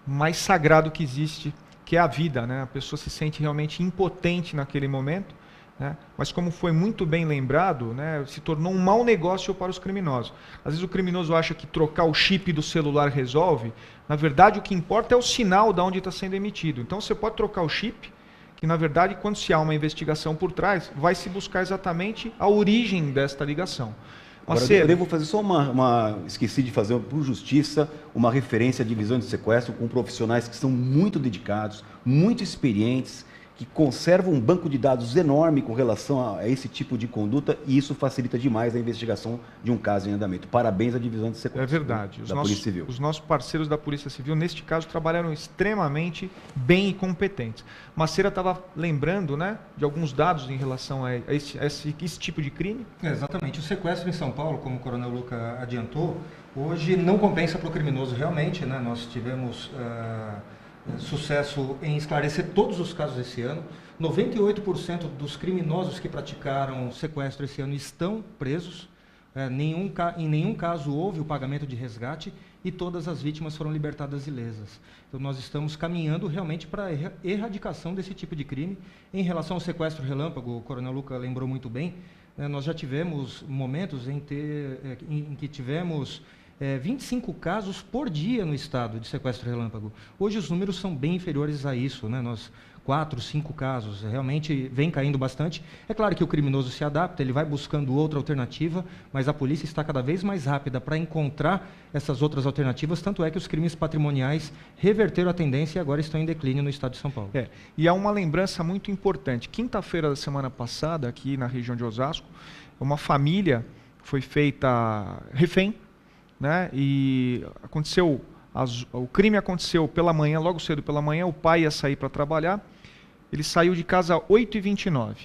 mais sagrado que existe, que é a vida, né? A pessoa se sente realmente impotente naquele momento, né? Mas como foi muito bem lembrado, né, se tornou um mau negócio para os criminosos. Às vezes o criminoso acha que trocar o chip do celular resolve, na verdade o que importa é o sinal de onde está sendo emitido. Então você pode trocar o chip, que na verdade quando se há uma investigação por trás, vai se buscar exatamente a origem desta ligação. Agora, eu devo fazer só esqueci de fazer, por justiça, uma referência à divisão de sequestro com profissionais que são muito dedicados, muito experientes, que conservam um banco de dados enorme com relação a esse tipo de conduta, e isso facilita demais a investigação de um caso em andamento. Parabéns à divisão de sequestro. É verdade. Da Polícia Civil. Os nossos parceiros da Polícia Civil, neste caso, trabalharam extremamente bem e competentes. Maceira estava lembrando, né, de alguns dados em relação a esse tipo de crime? Exatamente. O sequestro em São Paulo, como o Coronel Luca adiantou, hoje não compensa para o criminoso realmente, né? Nós tivemos sucesso em esclarecer todos os casos esse ano. 98% dos criminosos que praticaram sequestro esse ano estão presos. Em nenhum caso houve o pagamento de resgate e todas as vítimas foram libertadas ilesas. Então nós estamos caminhando realmente para a erradicação desse tipo de crime. Em relação ao sequestro relâmpago, o Coronel Luca lembrou muito bem, nós já tivemos momentos em que tivemos 25 casos por dia no estado de sequestro relâmpago. Hoje os números são bem inferiores a isso, né? 4, 5 casos, realmente vem caindo bastante. É claro que o criminoso se adapta, ele vai buscando outra alternativa, mas a polícia está cada vez mais rápida para encontrar essas outras alternativas, tanto é que os crimes patrimoniais reverteram a tendência e agora estão em declínio no estado de São Paulo. E há uma lembrança muito importante. Quinta-feira da semana passada, aqui na região de Osasco, uma família foi feita refém, né? E aconteceu, o crime aconteceu pela manhã, logo cedo pela manhã, o pai ia sair para trabalhar, ele saiu de casa às 8h29.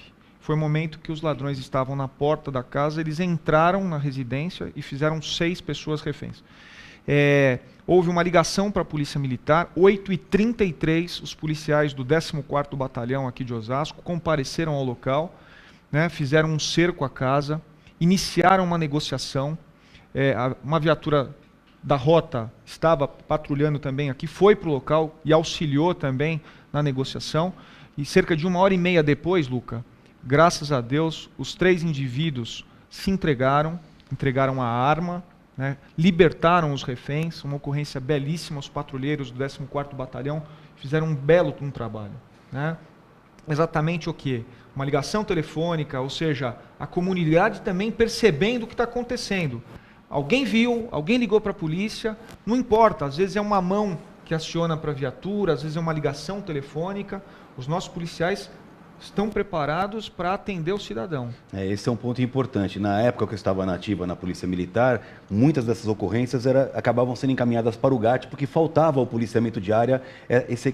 Foi o momento que os ladrões estavam na porta da casa, eles entraram na residência e fizeram 6 pessoas reféns. Houve uma ligação para a Polícia Militar, 8h33, os policiais do 14º Batalhão aqui de Osasco compareceram ao local, né? Fizeram um cerco à casa, iniciaram uma negociação. Uma viatura da rota estava patrulhando também aqui, foi para o local e auxiliou também na negociação. E cerca de 1h30 depois, Luca, graças a Deus, os 3 indivíduos se entregaram a arma, né, libertaram os reféns, uma ocorrência belíssima. Os patrulheiros do 14º Batalhão fizeram um belo trabalho, né? Exatamente o quê? Uma ligação telefônica, ou seja, a comunidade também percebendo o que está acontecendo. Alguém viu, alguém ligou para a polícia, não importa, às vezes é uma mão que aciona para a viatura, às vezes é uma ligação telefônica, os nossos policiais estão preparados para atender o cidadão. Esse é um ponto importante. Na época que eu estava na ativa na Polícia Militar, muitas dessas ocorrências acabavam sendo encaminhadas para o GAT, porque faltava ao policiamento de área essa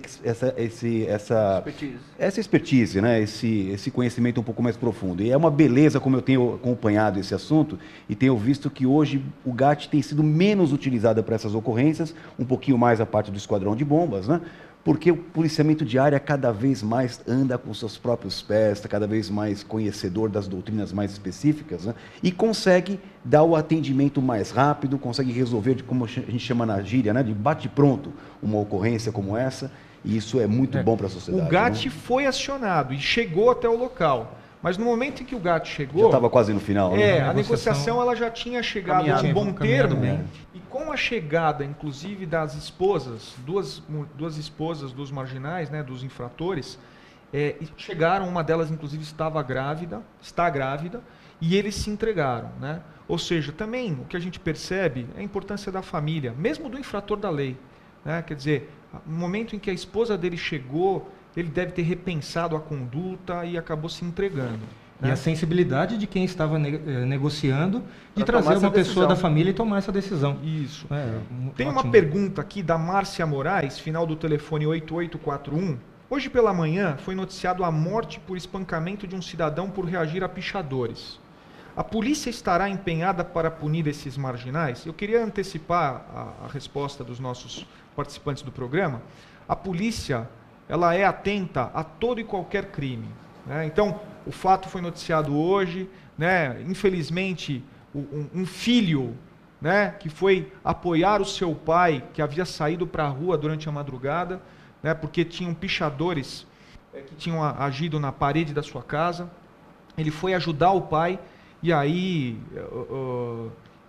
expertise, né? esse conhecimento um pouco mais profundo. E é uma beleza como eu tenho acompanhado esse assunto e tenho visto que hoje o GAT tem sido menos utilizado para essas ocorrências, um pouquinho mais a parte do esquadrão de bombas, né? porque o policiamento de área cada vez mais anda com seus próprios pés, está cada vez mais conhecedor das doutrinas mais específicas, né? E consegue dar o atendimento mais rápido, consegue resolver, como a gente chama na gíria, né? De bate-pronto, uma ocorrência como essa, e isso é muito bom para a sociedade. O GAT né? foi acionado e chegou até o local. Mas no momento em que o GAT chegou... Já estava quase no final, né? A negociação ela já tinha chegado a um bom termo. E com a chegada, inclusive, das esposas, duas esposas dos marginais, né, dos infratores, chegaram, uma delas, inclusive, está grávida, e eles se entregaram. Né? Ou seja, também o que a gente percebe é a importância da família, mesmo do infrator da lei. Né? Quer dizer, no momento em que a esposa dele chegou, ele deve ter repensado a conduta e acabou se entregando. E a sensibilidade de quem estava negociando de Pra trazer uma pessoa decisão. da família e tomar essa decisão. Isso. Tem Ótimo. uma pergunta aqui da Márcia Moraes, final do telefone 8841. Hoje pela manhã foi noticiado a morte por espancamento de um cidadão por reagir a pichadores. A polícia estará empenhada para punir esses marginais? Eu queria antecipar a resposta dos nossos participantes do programa. A polícia ela é atenta a todo e qualquer crime. Né? Então, o fato foi noticiado hoje, né? Infelizmente, um filho, né, que foi apoiar o seu pai, que havia saído para a rua durante a madrugada, né, porque tinham pichadores que tinham agido na parede da sua casa. Ele foi ajudar o pai, e aí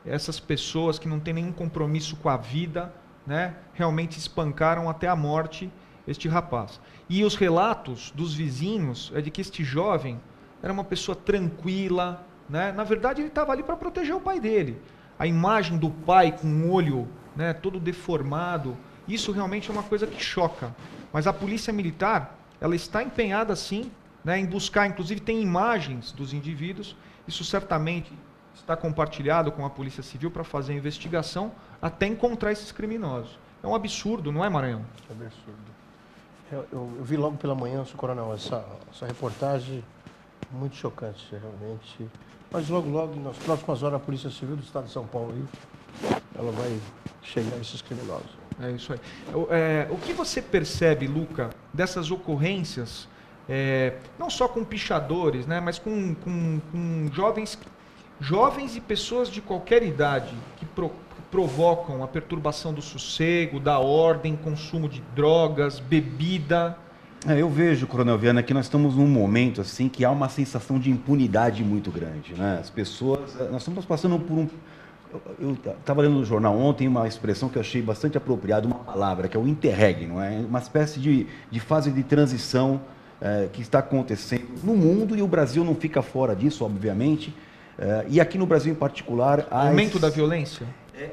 essas pessoas que não têm nenhum compromisso com a vida, né, realmente espancaram até a morte este rapaz. E os relatos dos vizinhos é de que este jovem era uma pessoa tranquila, né? Na verdade ele estava ali para proteger o pai dele. A imagem do pai com o olho, né, todo deformado, isso realmente é uma coisa que choca. Mas a polícia militar, ela está empenhada sim, né, em buscar, inclusive tem imagens dos indivíduos, isso certamente está compartilhado com a Polícia Civil para fazer a investigação até encontrar esses criminosos. É um absurdo, não é, Maranhão? É absurdo. Eu vi logo pela manhã, Sr. Coronel, essa reportagem muito chocante, realmente. Mas logo, nas próximas horas, a Polícia Civil do Estado de São Paulo aí, ela vai chegar a esses criminosos. É isso aí. O que você percebe, Luca, dessas ocorrências, não só com pichadores, né, mas com jovens e pessoas de qualquer idade que provocam a perturbação do sossego, da ordem, consumo de drogas, bebida? Eu vejo, Coronel Viana, que nós estamos num momento assim que há uma sensação de impunidade muito grande, né? As pessoas, nós estamos passando por um... Eu estava lendo no jornal ontem uma expressão que eu achei bastante apropriada, uma palavra, que é o interregno, uma espécie de fase de transição que está acontecendo no mundo, e o Brasil não fica fora disso, obviamente, e aqui no Brasil em particular... Aumento da violência?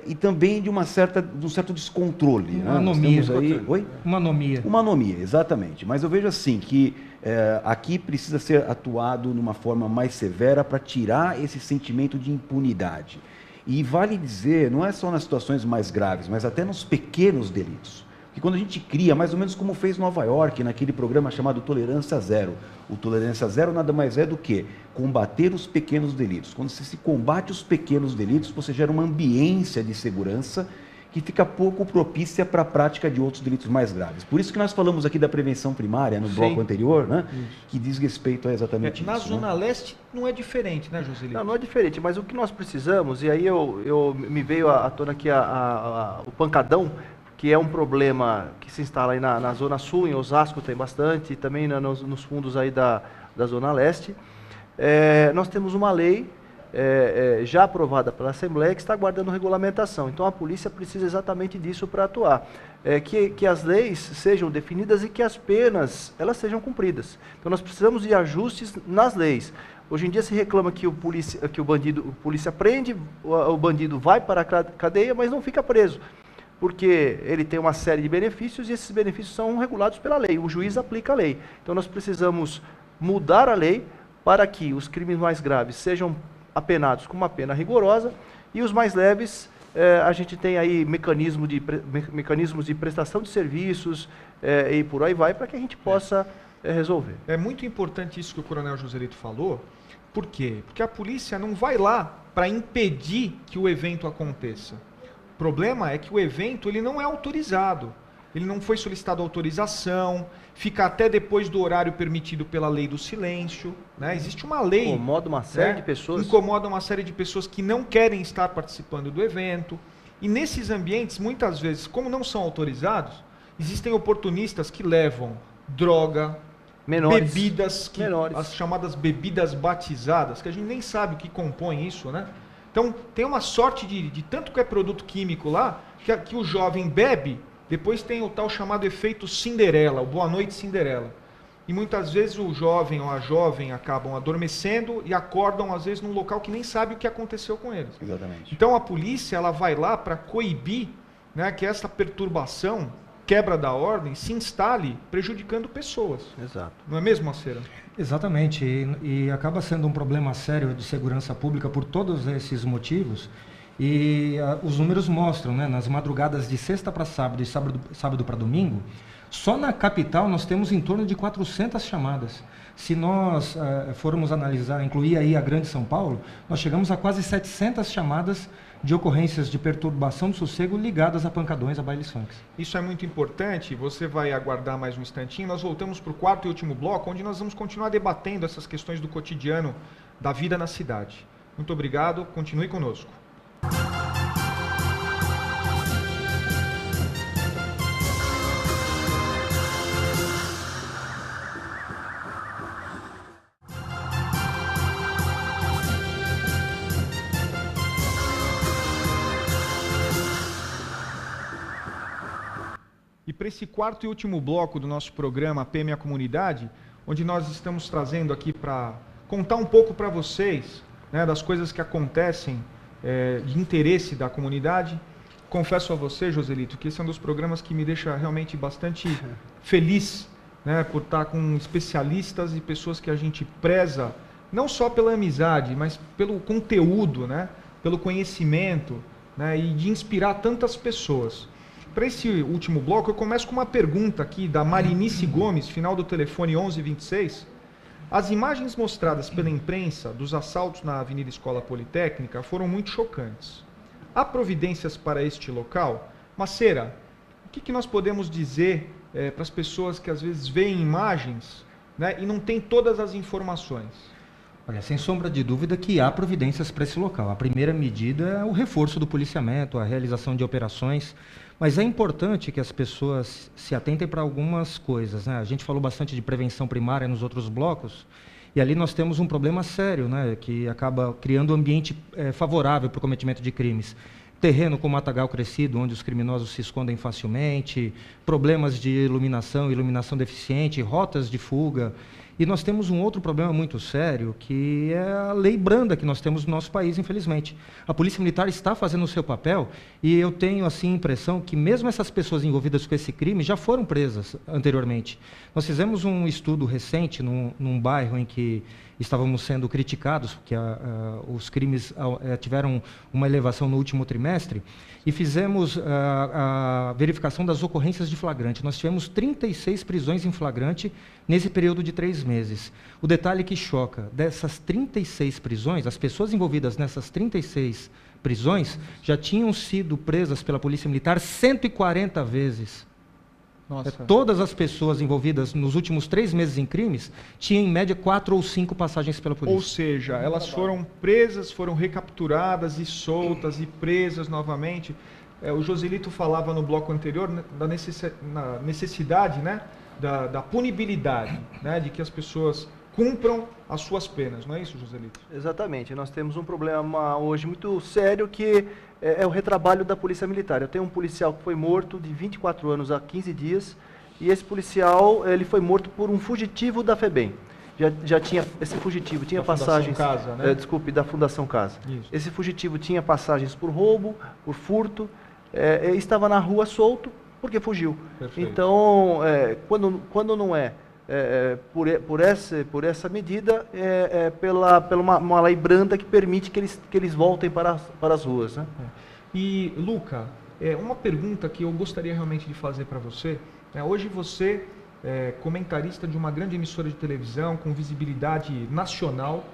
E também de um certo descontrole. Uma anomia. Oi? Uma anomia. Uma anomia, exatamente. Mas eu vejo assim que aqui precisa ser atuado de uma forma mais severa para tirar esse sentimento de impunidade. E vale dizer, não é só nas situações mais graves, mas até nos pequenos delitos. Porque quando a gente cria, mais ou menos como fez Nova York, naquele programa chamado Tolerância Zero. O Tolerância Zero nada mais é do que combater os pequenos delitos. Quando se combate os pequenos delitos, você gera uma ambiência de segurança que fica pouco propícia para a prática de outros delitos mais graves. Por isso que nós falamos aqui da prevenção primária no bloco anterior, né, que diz respeito a exatamente isso. Na Zona Leste não é diferente, né, Joselito? Não é diferente, mas o que nós precisamos, e aí me veio à tona aqui o pancadão, que é um problema que se instala aí na Zona Sul, em Osasco tem bastante, e também nos fundos aí da Zona Leste. Nós temos uma lei já aprovada pela Assembleia que está aguardando regulamentação. Então a polícia precisa exatamente disso para atuar. Que as leis sejam definidas e que as penas elas sejam cumpridas. Então nós precisamos de ajustes nas leis. Hoje em dia se reclama que a polícia prende, o bandido vai para a cadeia, mas não fica preso, porque ele tem uma série de benefícios e esses benefícios são regulados pela lei. O juiz aplica a lei. Então nós precisamos mudar a lei para que os crimes mais graves sejam apenados com uma pena rigorosa e os mais leves, a gente tem aí mecanismos de prestação de serviços e por aí vai, para que a gente possa resolver. É muito importante isso que o Coronel Joselito falou. Por quê? Porque a polícia não vai lá para impedir que o evento aconteça. O problema é que o evento ele não é autorizado. ele não foi solicitado autorização, fica até depois do horário permitido pela lei do silêncio, né? Existe uma lei... Incomoda uma série de pessoas. Incomoda uma série de pessoas que não querem estar participando do evento. E nesses ambientes, muitas vezes, como não são autorizados, existem oportunistas que levam droga, Menores. bebidas, Menores. as chamadas bebidas batizadas, que a gente nem sabe o que compõe isso, né? Então, tem uma sorte de tanto que é produto químico lá, que o jovem bebe, depois tem o tal chamado efeito Cinderela, o Boa Noite Cinderela. E muitas vezes o jovem ou a jovem acabam adormecendo e acordam, às vezes, num local que nem sabe o que aconteceu com eles. Exatamente. Então, a polícia ela vai lá para coibir, né, que essa perturbação, quebra da ordem, se instale prejudicando pessoas. Exato. Não é mesmo, Macera? Exatamente, e acaba sendo um problema sério de segurança pública por todos esses motivos. E os números mostram, né, nas madrugadas de sexta para sábado e sábado para domingo, só na capital nós temos em torno de 400 chamadas. Se nós formos analisar, incluir aí a Grande São Paulo, nós chegamos a quase 700 chamadas de ocorrências de perturbação do sossego ligadas a pancadões, a bailes funks. Isso é muito importante, você vai aguardar mais um instantinho, nós voltamos para o quarto e último bloco, onde nós vamos continuar debatendo essas questões do cotidiano da vida na cidade. Muito obrigado, continue conosco. E para esse quarto e último bloco do nosso programa PM a Comunidade, onde nós estamos trazendo aqui para contar um pouco para vocês, né, das coisas que acontecem de interesse da comunidade. Confesso a você, Joselito, que esse é um dos programas que me deixa realmente bastante feliz, né, por estar com especialistas e pessoas que a gente preza, não só pela amizade, mas pelo conteúdo, né, pelo conhecimento, né, e de inspirar tantas pessoas. Para esse último bloco, eu começo com uma pergunta aqui da Marinice Gomes, final do telefone 1126. As imagens mostradas pela imprensa dos assaltos na Avenida Escola Politécnica foram muito chocantes. Há providências para este local? Macera, o que nós podemos dizer para as pessoas que às vezes veem imagens, né, e não têm todas as informações? Olha, sem sombra de dúvida que há providências para esse local. A primeira medida é o reforço do policiamento, a realização de operações, mas é importante que as pessoas se atentem para algumas coisas, né? A gente falou bastante de prevenção primária nos outros blocos, e ali nós temos um problema sério, né, que acaba criando um ambiente favorável para o cometimento de crimes. Terreno com matagal crescido, onde os criminosos se escondem facilmente, problemas de iluminação deficiente, rotas de fuga. E nós temos um outro problema muito sério, que é a lei branda que nós temos no nosso país, infelizmente. A Polícia Militar está fazendo o seu papel e eu tenho assim a impressão que mesmo essas pessoas envolvidas com esse crime já foram presas anteriormente. Nós fizemos um estudo recente num bairro em que estávamos sendo criticados, porque os crimes tiveram uma elevação no último trimestre, e fizemos a verificação das ocorrências de flagrante. Nós tivemos 36 prisões em flagrante nesse período de 3 meses. O detalhe que choca, dessas 36 prisões, as pessoas envolvidas nessas 36 prisões já tinham sido presas pela Polícia Militar 140 vezes. Nossa. Todas as pessoas envolvidas nos últimos 3 meses em crimes tinham, em média, 4 ou 5 passagens pela polícia. Ou seja, elas foram presas, foram recapturadas e soltas e presas novamente. O Joselito falava no bloco anterior da necessidade, né, da punibilidade, né, de que as pessoas cumpram as suas penas. Não é isso, Joselito? Exatamente. Nós temos um problema hoje muito sério que é o retrabalho da Polícia Militar. Eu tenho um policial que foi morto de 24 anos há 15 dias e esse policial ele foi morto por um fugitivo da FEBEM. Já tinha, esse fugitivo tinha passagens... Casa, né? Desculpe, da Fundação Casa. Isso. Esse fugitivo tinha passagens por roubo, por furto, estava na rua solto porque fugiu. Perfeito. Então, quando não é por essa medida, pela uma lei branda que permite que eles voltem para as ruas, né? E, Luca, uma pergunta que eu gostaria realmente de fazer para você. Hoje você é comentarista de uma grande emissora de televisão com visibilidade nacional,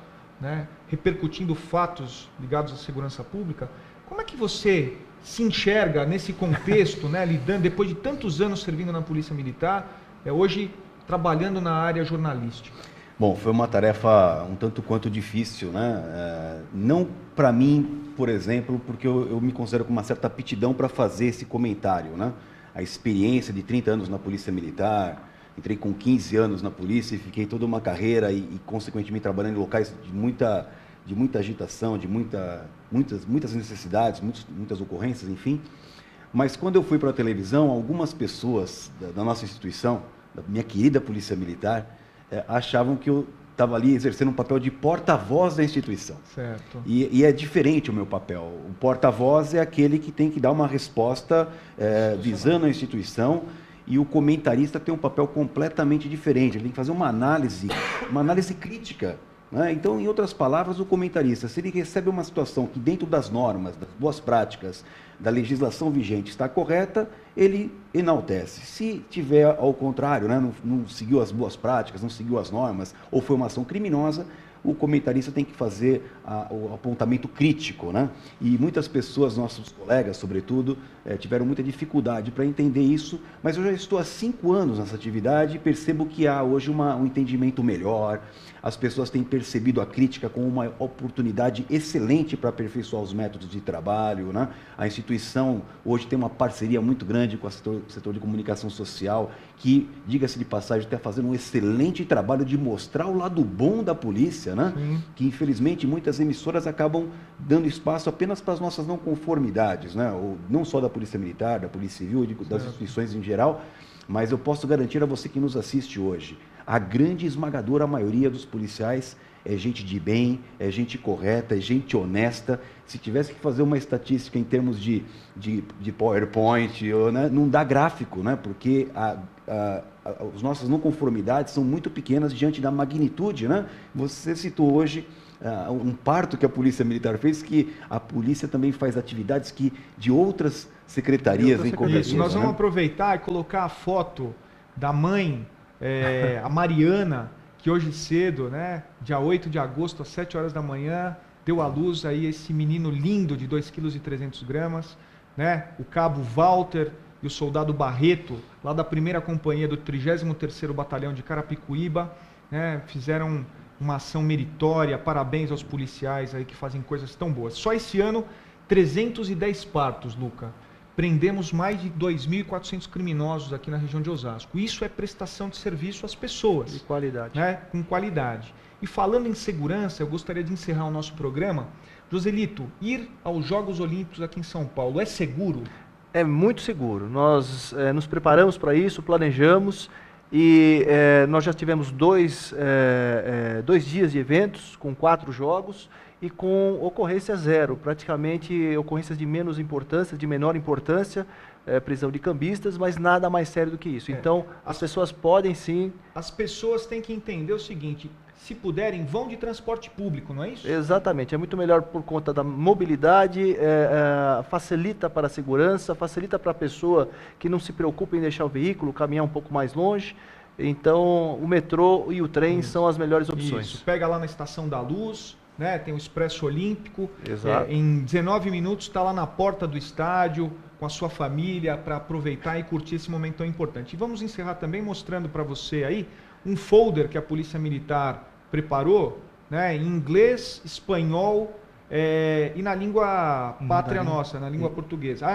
né, repercutindo fatos ligados à segurança pública. Como é que você se enxerga nesse contexto, né, lidando, depois de tantos anos servindo na Polícia Militar, hoje trabalhando na área jornalística? Bom, foi uma tarefa um tanto quanto difícil, né? Não para mim, por exemplo, porque eu me considero com uma certa aptidão para fazer esse comentário, né? A experiência de 30 anos na Polícia Militar, entrei com 15 anos na polícia e fiquei toda uma carreira e consequentemente, trabalhando em locais de muita agitação, de muitas necessidades, muitas ocorrências, enfim. Mas quando eu fui para a televisão, algumas pessoas da nossa instituição, da minha querida Polícia Militar, achavam que eu estava ali exercendo um papel de porta-voz da instituição. Certo. E é diferente o meu papel. O porta-voz é aquele que tem que dar uma resposta visando a instituição, e o comentarista tem um papel completamente diferente. Ele tem que fazer uma análise crítica, né? Então, em outras palavras, o comentarista, se ele recebe uma situação que dentro das normas, das boas práticas, da legislação vigente está correta, ele enaltece. Se tiver ao contrário, né, não seguiu as boas práticas, não seguiu as normas, ou foi uma ação criminosa, o comentarista tem que fazer o apontamento crítico, né? E muitas pessoas, nossos colegas, sobretudo, tiveram muita dificuldade para entender isso, mas eu já estou há 5 anos nessa atividade e percebo que há hoje um entendimento melhor. As pessoas têm percebido a crítica como uma oportunidade excelente para aperfeiçoar os métodos de trabalho, né? A instituição hoje tem uma parceria muito grande com o setor de comunicação social, que, diga-se de passagem, está fazendo um excelente trabalho de mostrar o lado bom da polícia, né? Que infelizmente muitas emissoras acabam dando espaço apenas para as nossas não conformidades, né? Ou não só da Polícia Militar, da Polícia Civil, das instituições em geral, mas eu posso garantir a você que nos assiste hoje, a grande esmagadora maioria dos policiais é gente de bem, é gente correta, é gente honesta. Se tivesse que fazer uma estatística em termos de PowerPoint, né, não dá gráfico, né, porque as nossas não conformidades são muito pequenas diante da magnitude, né? Você citou hoje um parto que a Polícia Militar fez, que a polícia também faz atividades de outras secretarias em cobertura. Isso, nós vamos aproveitar e colocar a foto da mãe, a Mariana, que hoje cedo, né, dia 8 de agosto, às 7 horas da manhã, deu à luz aí esse menino lindo de 2,3 kg, né, o cabo Walter e o soldado Barreto, lá da 1ª companhia do 33º Batalhão de Carapicuíba, né, fizeram uma ação meritória. Parabéns aos policiais aí que fazem coisas tão boas. Só esse ano, 310 partos, Luca. Prendemos mais de 2.400 criminosos aqui na região de Osasco. Isso é prestação de serviço às pessoas. De qualidade. Né? Com qualidade. E falando em segurança, eu gostaria de encerrar o nosso programa. Joselito, ir aos Jogos Olímpicos aqui em São Paulo é seguro? É muito seguro. Nós nos preparamos para isso, planejamos e nós já tivemos dois dias de eventos com 4 jogos e com ocorrência zero, praticamente ocorrências de menos importância, de menor importância, prisão de cambistas, mas nada mais sério do que isso. Então, as pessoas podem sim... As pessoas têm que entender o seguinte, se puderem, vão de transporte público, não é isso? Exatamente, é muito melhor por conta da mobilidade, facilita para a segurança, facilita para a pessoa que não se preocupa em deixar o veículo, caminhar um pouco mais longe. Então, o metrô e o trem são as melhores opções. Isso, pega lá na Estação da Luz, né? Tem o Expresso Olímpico. Exato. Em 19 minutos está lá na porta do estádio, com a sua família, para aproveitar e curtir esse momento tão importante. E vamos encerrar também mostrando para você aí um folder que a Polícia Militar preparou, né? Em inglês, espanhol e na língua pátria nossa, na língua portuguesa.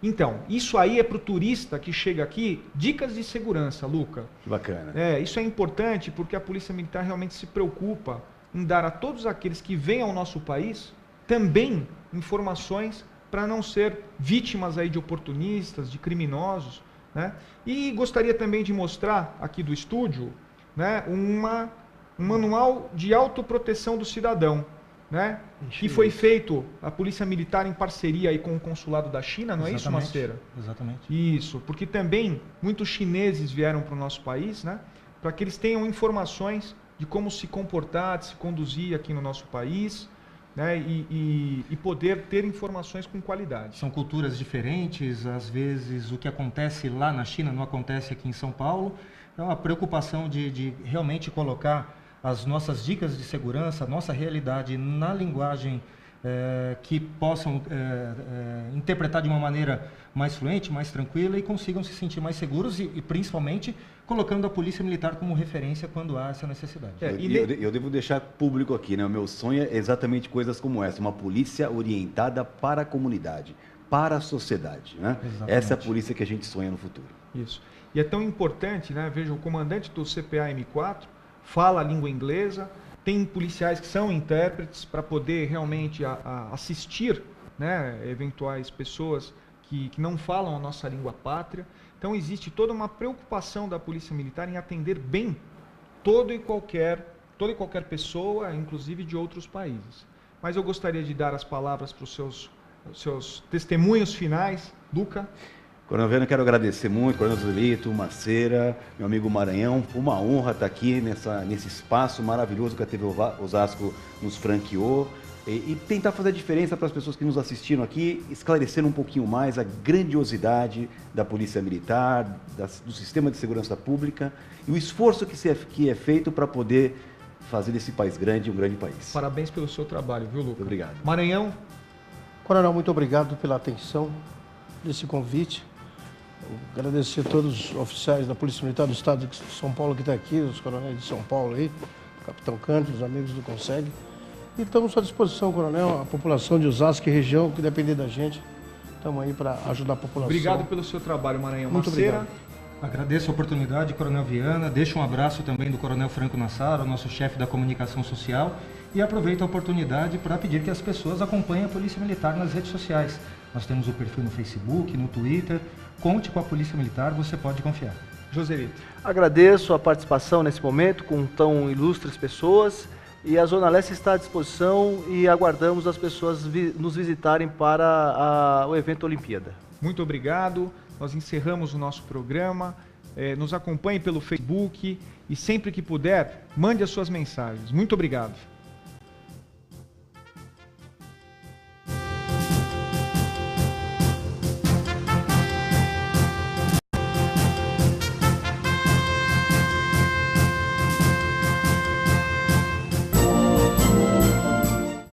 Então, isso aí é para o turista que chega aqui, dicas de segurança, Luca. Que bacana. Isso é importante porque a Polícia Militar realmente se preocupa em dar a todos aqueles que vêm ao nosso país também informações para não ser vítimas aí de oportunistas, de criminosos, né? E gostaria também de mostrar aqui do estúdio, né, um manual de autoproteção do cidadão, né? Que foi feito a Polícia Militar em parceria aí com o Consulado da China, não é isso, Maceira? Exatamente. Isso, porque também muitos chineses vieram para o nosso país, né? Para que eles tenham informações de como se comportar, de se conduzir aqui no nosso país, né? E poder ter informações com qualidade. São culturas diferentes, às vezes o que acontece lá na China não acontece aqui em São Paulo. Então a preocupação de realmente colocar as nossas dicas de segurança, a nossa realidade na linguagem que possam interpretar de uma maneira mais fluente, mais tranquila e consigam se sentir mais seguros e principalmente colocando a Polícia Militar como referência quando há essa necessidade. Eu devo deixar público aqui, né? O meu sonho é exatamente coisas como essa, uma polícia orientada para a comunidade, para a sociedade, né? Essa é a polícia que a gente sonha no futuro. Isso. E é tão importante, né? Veja, o comandante do CPA M4 fala a língua inglesa, tem policiais que são intérpretes para poder realmente assistir, né, eventuais pessoas que não falam a nossa língua pátria. Então existe toda uma preocupação da Polícia Militar em atender bem toda e qualquer pessoa, inclusive de outros países. Mas eu gostaria de dar as palavras para os seus testemunhos finais. Luca? Coronel Viana, quero agradecer muito, Coronel Zulito, Maceira, meu amigo Maranhão. Uma honra estar aqui nesse espaço maravilhoso que a TV Osasco nos franqueou e tentar fazer a diferença para as pessoas que nos assistiram aqui, esclarecendo um pouquinho mais a grandiosidade da Polícia Militar, do sistema de segurança pública e o esforço que é feito para poder fazer desse país grande um grande país. Parabéns pelo seu trabalho, viu, Luca? Muito obrigado. Maranhão? Coronel, muito obrigado pela atenção desse convite. Agradecer a todos os oficiais da Polícia Militar do Estado de São Paulo que estão aqui, os coronéis de São Paulo aí, o Capitão Canto, os amigos do CONSEG. E estamos à disposição, Coronel, a população de Osasco e região, que depender da gente, estamos aí para ajudar a população. Obrigado pelo seu trabalho, Maranhão. Muito Maceira? obrigado. Agradeço a oportunidade, Coronel Viana. Deixo um abraço também do Coronel Franco Nassaro, nosso chefe da comunicação social. E aproveito a oportunidade para pedir que as pessoas acompanhem a Polícia Militar nas redes sociais. Nós temos o perfil no Facebook, no Twitter. Conte com a Polícia Militar, você pode confiar. Joselito? Agradeço a participação nesse momento com tão ilustres pessoas. E a Zona Leste está à disposição e aguardamos as pessoas nos visitarem para o evento Olimpíada. Muito obrigado. Nós encerramos o nosso programa. Nos acompanhe pelo Facebook e sempre que puder, mande as suas mensagens. Muito obrigado.